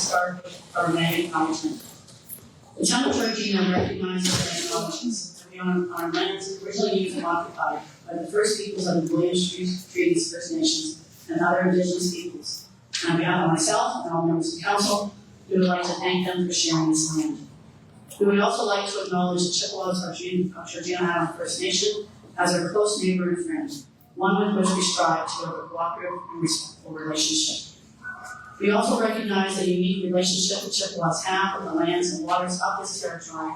start with our land acknowledgement. The Town of Georgina recognizes and acknowledges that we own our lands originally used and occupied by the first peoples of the Williams Treaties, First Nations, and other Indigenous peoples. On behalf of myself and all members of council, we would like to thank them for sharing this land. We would also like to acknowledge the Chippewas of Georgina Island First Nation as our close neighbor and friend, one with which we strive to build a cooperative and respectful relationship. We also recognize the unique relationship the Chippewas have with the lands and waters of this territory.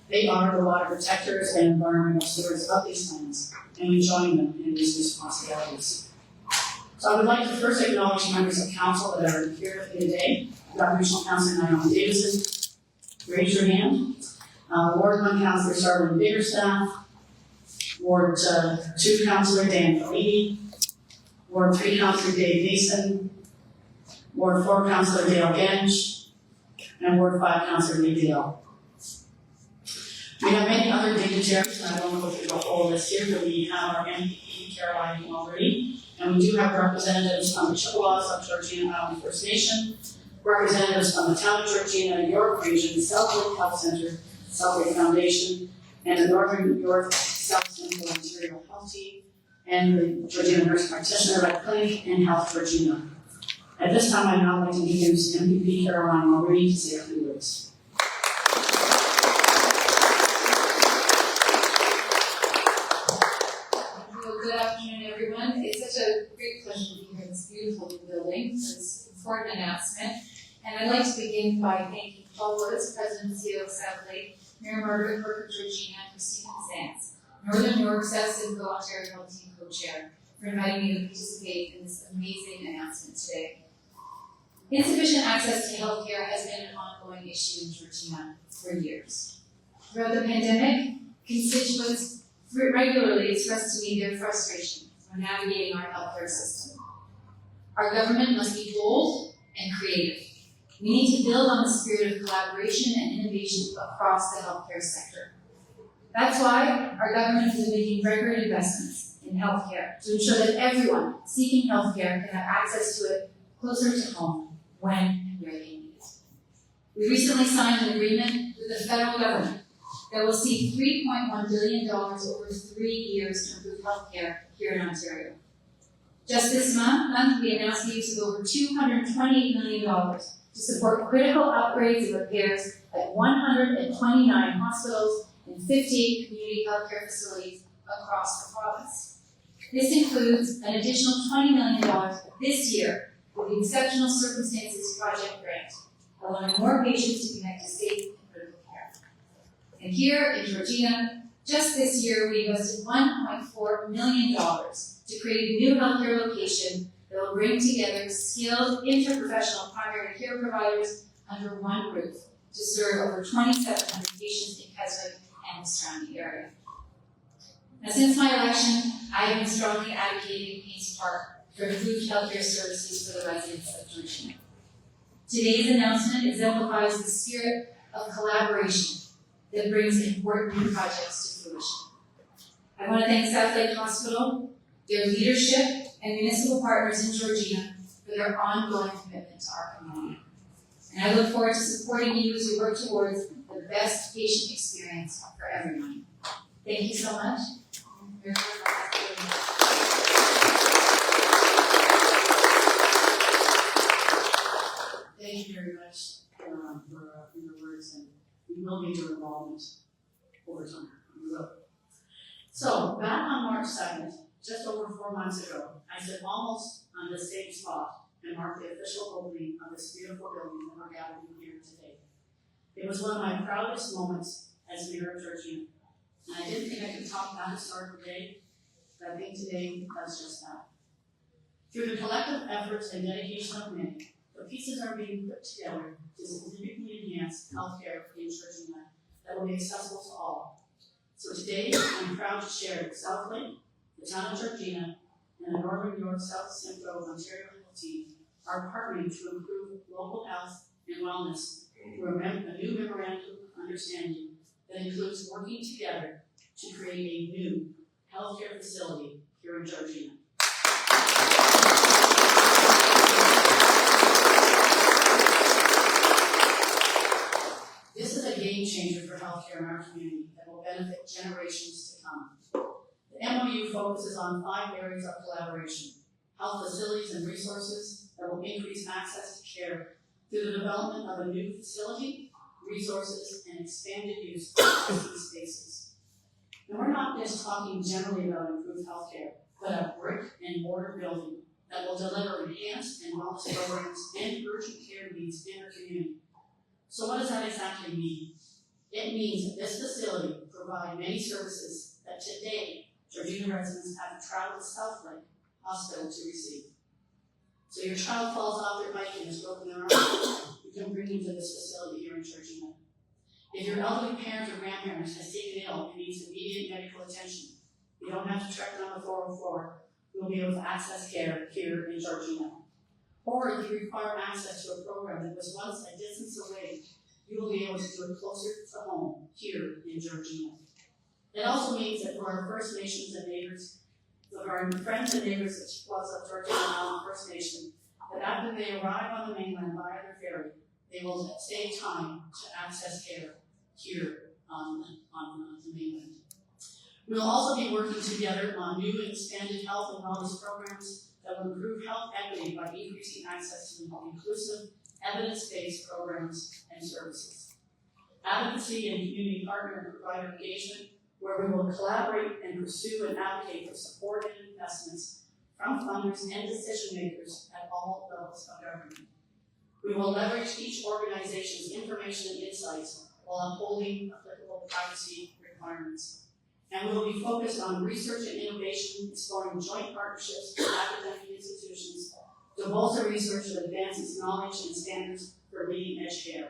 They are the water protectors and environmental stewards of these lands, and we join them in these responsibilities. So I would like to first acknowledge members of council that are here with me today. We've got Regional Councilor Naomi Davidson. Raise your hand. Ward 1 Councilor Sarwin Biggerstaff. Ward 2 Councilor Dan Fellini. Ward 3 Councilor Dave Mason. Ward 4 Councilor Dale Genge. And Ward 5 Councilor Lee Dale. We have many other dignitaries, and I don't go through the whole list here, but we have our MPP, Caroline already, and we do have representatives from the Chippewas of Georgina Island First Nation, representatives from the Town of Georgina, York Region, Southlake Health Centre, Southlake Foundation, and the Northern York South Simcoe Ontario Health Team, and the Georgina Nurse Practitioner at Clinic and Health Georgina. At this time, I'd now like to introduce MPP Caroline Mulready to say a few words. Good afternoon, everyone. It's such a great pleasure to be here in this beautiful new building for this important announcement. And I'd like to begin by thanking Paul Woods, President and CEO of Southlake, Mayor Margaret Burke of Georgina, and Christina Kazantz, Northern York South Simcoe Ontario Health Team Co-Chair, for inviting me to participate in this amazing announcement today. Insufficient access to healthcare has been an ongoing issue in Georgina for years. Throughout the pandemic, constituents regularly expressed to me their frustration when navigating our healthcare system. Our government must be bold and creative. We need to build on the spirit of collaboration and innovation across the healthcare sector. That's why our government has been making record investments in healthcare to ensure that everyone seeking healthcare can have access to it closer to home when and where they need it. We recently signed an agreement with the federal government that will see $3.1 billion over 3 years to improve healthcare here in Ontario. Just this month, we announced the use of over $228 million to support critical upgrades and repairs at 129 hospitals and 58 community healthcare facilities across the province. This includes an additional $20 million this year with the Exceptional Circumstances Project grant, allowing more patients to connect to safe and critical care. And here in Georgina, just this year, we invested $1.4 million to create a new healthcare location that will bring together skilled interprofessional primary care providers under one roof to serve over 2,700 patients in Keswick and the surrounding area. Now, since my election, I have been strongly advocating in Queen's Park for improved healthcare services for the residents of Georgina. Today's announcement exemplifies the spirit of collaboration that brings important new projects to fruition. I want to thank Southlake Hospital, their leadership, and municipal partners in Georgina for their ongoing commitment to our community. And I look forward to supporting you as we work towards the best patient experience for everyone. Thank you so much. Thank you very much for your words, and we will need your involvement over time. We will. So, back on March 2nd, just over 4 months ago, I stood almost on the same spot and marked the official opening of this beautiful building that we're gathering here today. It was one of my proudest moments as Mayor of Georgina, and I didn't think I could top that historical day, but I think today does just that. Through the collective efforts and dedication of many, the pieces are being put together to significantly enhance healthcare in Georgina that will be accessible to all. So today, I'm proud to share that Southlake, the Town of Georgina, and the Northern York South Simcoe Ontario Health Team are partnering to improve local health and wellness through a new Memorandum of Understanding that includes working together to create a new healthcare facility here in Georgina. healthcare in our community that will benefit generations to come. The MOU focuses on 5 areas of collaboration: health facilities and resources that will increase access to care through the development of a new facility, resources, and expanded use of existing spaces. And we're not just talking generally about improved healthcare, but a brick and mortar building that will deliver enhanced and wellness programs and urgent care needs in our community. So what does that exactly mean? It means that this facility will provide many services that today Georgina residents have to travel to Southlake Hospital to receive. So your child falls off their bike and has broken their arm, you can bring them to this facility here in Georgina. If your elderly parent or grandparent has taken ill and needs immediate medical attention, you don't have to trek down the 404. You'll be able to access care here in Georgina. Or if you require access to a program that was once a distance away, you will be able to do it closer to home here in Georgina. It also means that for our First Nations and neighbors, for our friends and neighbors that was of Georgina Island First Nation, that after they arrive on the mainland via their ferry, they will save time to access care here on the mainland. We will also be working together on new and expanded health and wellness programs that will improve health equity by increasing access to inclusive, evidence-based programs and services. Advocacy and community partner and provider engagement, where we will collaborate and pursue and advocate for support and investments from funders and decision makers at all levels of government. We will leverage each organization's information and insights while upholding applicable privacy requirements. And we will be focused on research and innovation, exploring joint partnerships with academic institutions to bolster research that advances knowledge and standards for leading-edge care.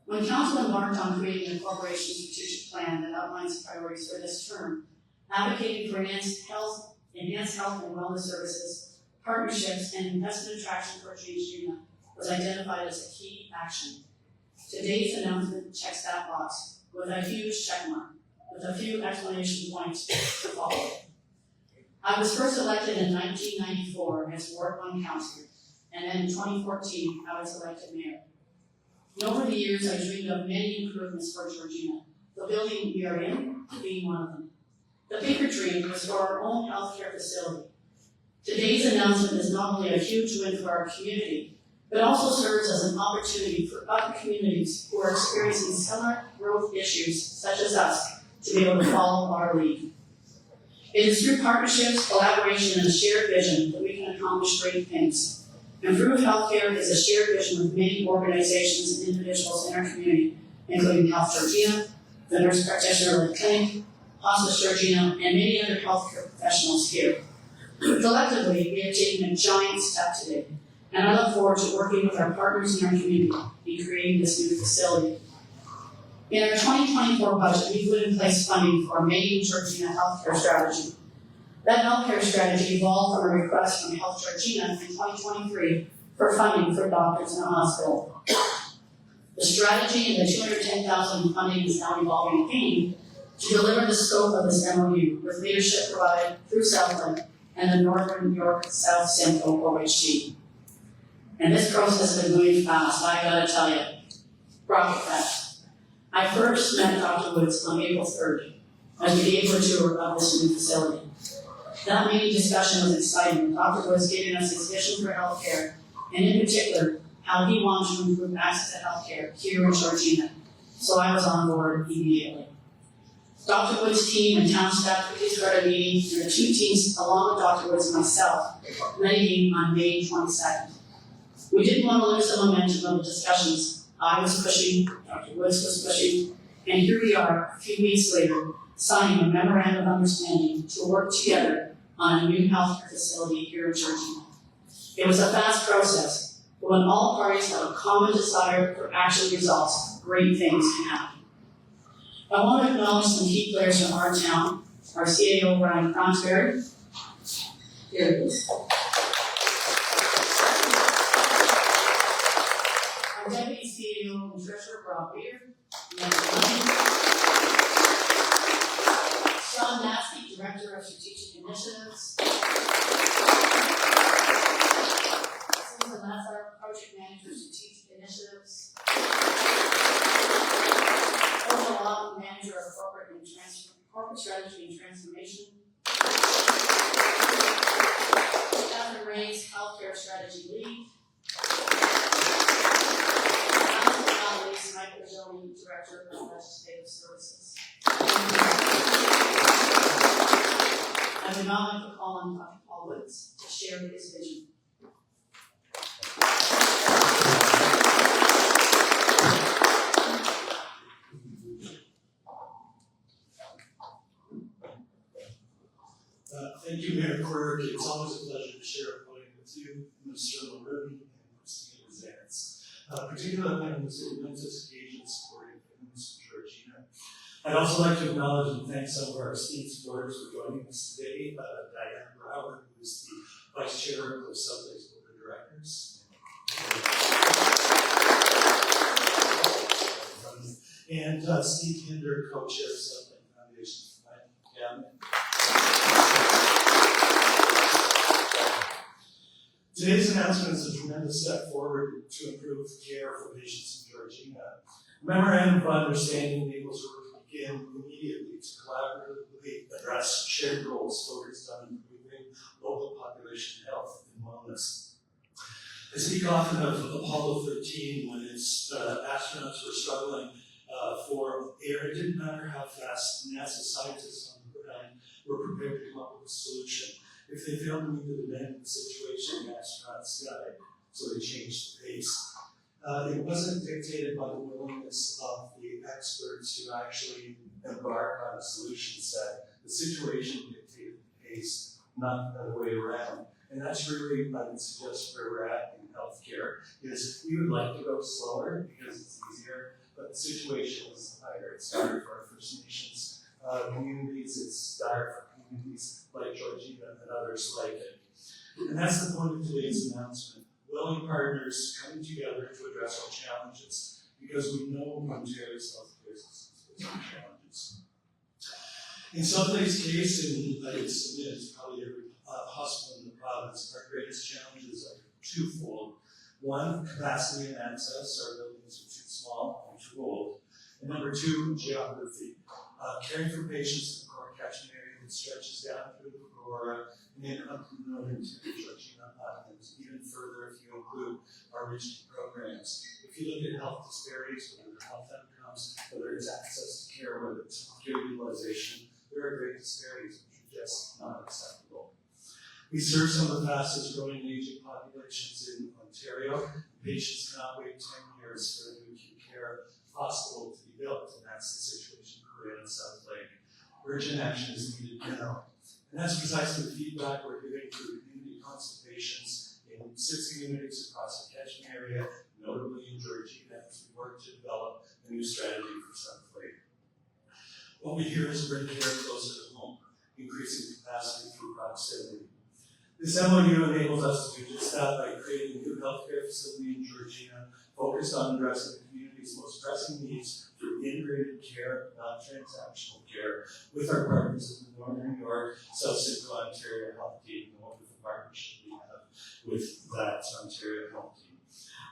When Council embarked on creating a corporation strategic plan that outlines priorities for this term, advocating for enhanced health and wellness services, partnerships, and investment attraction for Georgina was identified as a key action. Today's announcement checks that box with a huge check mark, with a few explanation points to follow. I was first elected in 1994 as Ward 1 councillor, and then in 2014 I was elected mayor. And over the years I dreamed of many improvements for Georgina, the building we are in being one of them. The bigger dream was for our own healthcare facility. Today's announcement is not only a huge win for our community, but also serves as an opportunity for other communities who are experiencing similar growth issues, such as us, to be able to follow our lead. It is through partnerships, collaboration, and a shared vision that we can accomplish great things. Improved healthcare is a shared vision with many organizations and individuals in our community, including Health Georgina, the Nurse Practitioner-led Clinic, Hospice Georgina, and many other healthcare professionals here. Collectively, we have taken a giant step today, and I look forward to working with our partners in our community in creating this new facility. In our 2024 budget, we put in place funding for a Made in Georgina healthcare strategy. That healthcare strategy evolved from a request from Health Georgina in 2023 for funding for doctors in a hospital. The strategy and the $210,000 in funding is now evolving again to deliver the scope of this MOU with leadership provided through Southlake and the Northern York South Simcoe OHT. And this process has been moving fast, I gotta tell you, rocket fast. I first met Dr. Woods on April 3rd as we gave her a tour of this new facility. That meeting discussion was exciting, with Dr. Woods giving us his vision for healthcare, and in particular, how he wanted to improve access to healthcare here in Georgina. So I was on board immediately. Dr. Woods' team and town staff quickly started meeting, and the two teams, along with Dr. Woods and myself, led a meeting on May 22nd. We didn't want to lose the momentum of the discussions. I was pushing, Dr. Woods was pushing, and here we are, a few weeks later, signing a Memorandum of Understanding to work together on a new healthcare facility here in Georgina. It was a fast process, but when all parties have a common desire for action results, great things can happen. I want to acknowledge some key players from our town, our CAO, Brian Cronsberry. Here it is. Our Deputy CAO and Treasurer, Rob Weir. Sean Natsky, Director of Strategic Initiatives. Susan Lazar, Project Manager of Strategic Initiatives. Corporate Strategy and Transformation. Catherine Ray's Healthcare Strategy Lead. Michael Zoning, Director of Legislative Services. I would now like to call on Dr. Paul Woods to share his vision. Thank you, Mayor Quirk. It's always a pleasure to share a podium with you, Mr. LaRue, and Christina Zantz. Particularly on this momentous occasion supporting families in Georgina. I'd also like to acknowledge and thank some of our esteemed supporters for joining us today. Diane Brower, who is the Vice Chair of the Southlake Board of Directors. And Steve Hinder, Co-Chair of Southlake Foundation. Today's announcement is a tremendous step forward to improve care for patients in Georgina. Memorandum of Understanding enables work to begin immediately to collaboratively address shared goals focused on improving local population health and wellness. I speak often of Apollo 13 when its astronauts were struggling for air. It didn't matter how fast NASA scientists on the ground were prepared to come up with a solution. If they failed to meet the demand of the situation, the astronauts died, so they changed the pace. It wasn't dictated by the willingness of the experts to actually embark on a solution set. The situation dictated the pace, not the other way around. And that's really, I would suggest, where we're at in healthcare, is we would like to go slower because it's easier, but the situation is dire. It's dire for our First Nations communities, it's dire for communities like Georgina and others like it. And that's the point of today's announcement. Willing partners coming together to address our challenges, because we know Ontario's healthcare system has some challenges. In Southlake's case, and I would submit it's probably every hospital in the province, our greatest challenges are twofold. One, capacity and access. Our buildings are too small and too old. And number two, geography. Caring for patients in the core catchment area that stretches down through the Aurora and then up to the northern tip of Georgina Islands, even further if you include our regional programs. If you look at health disparities, whether they're health outcomes, whether it's access to care, whether it's healthcare utilization, there are great disparities which are just not acceptable. We serve some of the fastest growing and aging populations in Ontario. Patients cannot wait 10 years for a new acute care hospital to be built, and that's the situation we're in Southlake. Urgent action is needed now. And that's precisely the feedback we're giving through community consultations in 6 communities across the catchment area, notably in Georgina, as we work to develop a new strategy for Southlake. What we hear is bring care closer to home, increasing capacity through proximity. This MOU enables us to do just that by creating a new healthcare facility in Georgina focused on addressing the community's most pressing needs through integrated care, not transactional care, with our partners in the Northern New York, South Simcoe, Ontario Health Team, the wonderful partnership we have with that Ontario Health Team.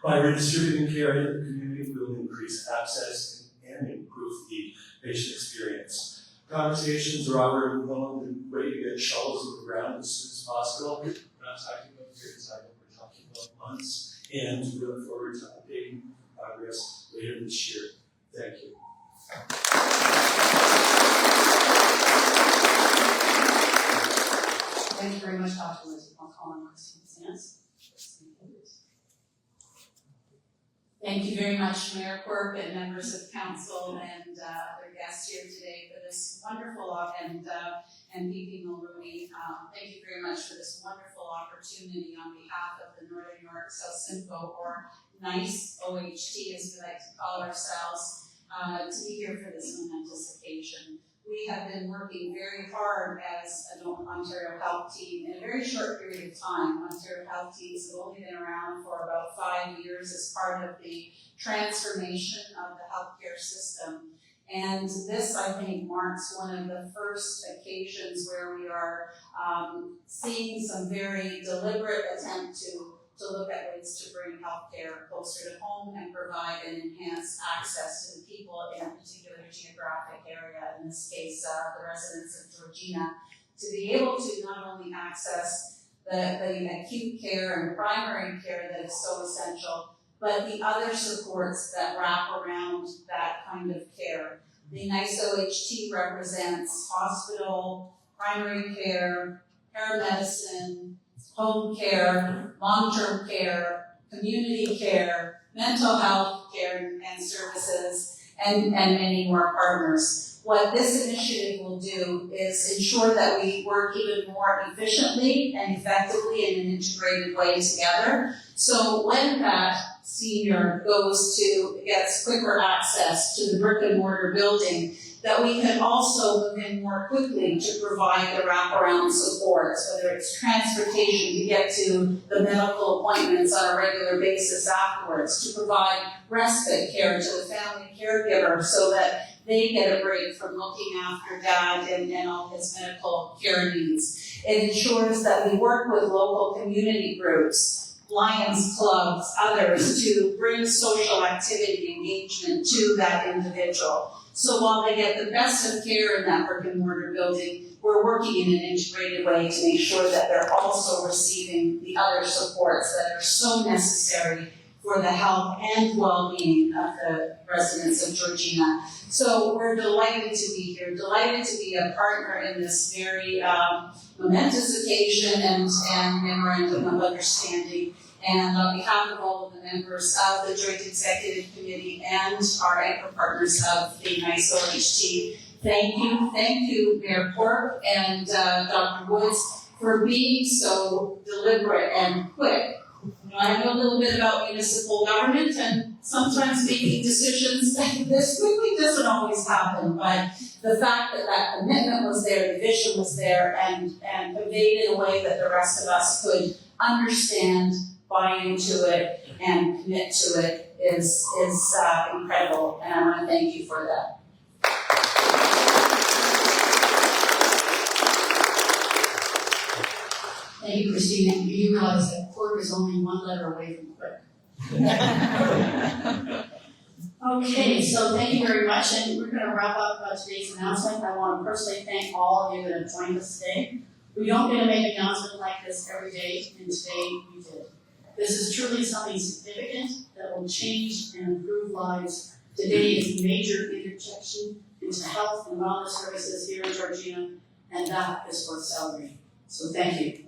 By redistributing care in the community, we will increase access and improve the patient experience. Conversations are already going and ready to get shovels in the ground as soon as possible. We're not talking about years, we're talking about months, and we look forward to updating progress later this year. Thank you. Thank you very much, Dr. Woods. I'll call on Christina Zantz. Thank you very much, Mayor Quirk and members of council and other guests here today for this wonderful and VP Mulrooney. Thank you very much for this wonderful opportunity on behalf of the Northern New York South Simcoe, or NYSS OHT as we like to call ourselves, to be here for this momentous occasion. We have been working very hard as an Ontario Health Team in a very short period of time. Ontario Health Teams have only been around for about 5 years as part of the transformation of the healthcare system. And this, I think, marks one of the first occasions where we are seeing some very deliberate attempt to look at ways to bring healthcare closer to home and provide and enhance access to the people in particular geographic area, in this case, the residents of Georgina, to be able to not only access the acute care and primary care that is so essential, but the other supports that wrap around that kind of care. The NYSS OHT represents hospital, primary care, paramedicine, home care, long-term care, community care, mental health care and services, and many more partners. What this initiative will do is ensure that we work even more efficiently and effectively in an integrated way together. So when that senior gets quicker access to the brick and mortar building, that we can also move in more quickly to provide the wraparound supports, whether it's transportation to get to the medical appointments on a regular basis afterwards, to provide respite care to the family caregiver so that they get a break from looking after dad and all his medical care needs. It ensures that we work with local community groups, Lions clubs, others, to bring social activity engagement to that individual. So while they get the best of care in that brick and mortar building, we're working in an integrated way to make sure that they're also receiving the other supports that are so necessary for the health and well-being of the residents of Georgina. So we're delighted to be here, delighted to be a partner in this very momentous occasion and Memorandum of Understanding. And on behalf of all of the members of the Joint Executive Committee and our anchor partners of the NYSS OHT, thank you, Mayor Pork and Dr. Woods, for being so deliberate and quick. You know, I know a little bit about municipal government, and sometimes making decisions this quickly doesn't always happen, but the fact that that commitment was there, the vision was there, and conveyed in a way that the rest of us could understand, buy into it, and commit to it is incredible, and I want to thank you for that. Thank you, Christina. You realize that quirk is only one letter away from quick. Okay, so thank you very much, and we're going to wrap up today's announcement. I want to personally thank all of you that have joined us today. We don't get to make an announcement like this every day, and today we did. This is truly something significant that will change and improve lives. Today is a major intersection into health and wellness services here in Georgina, and that is worth celebrating. So thank you.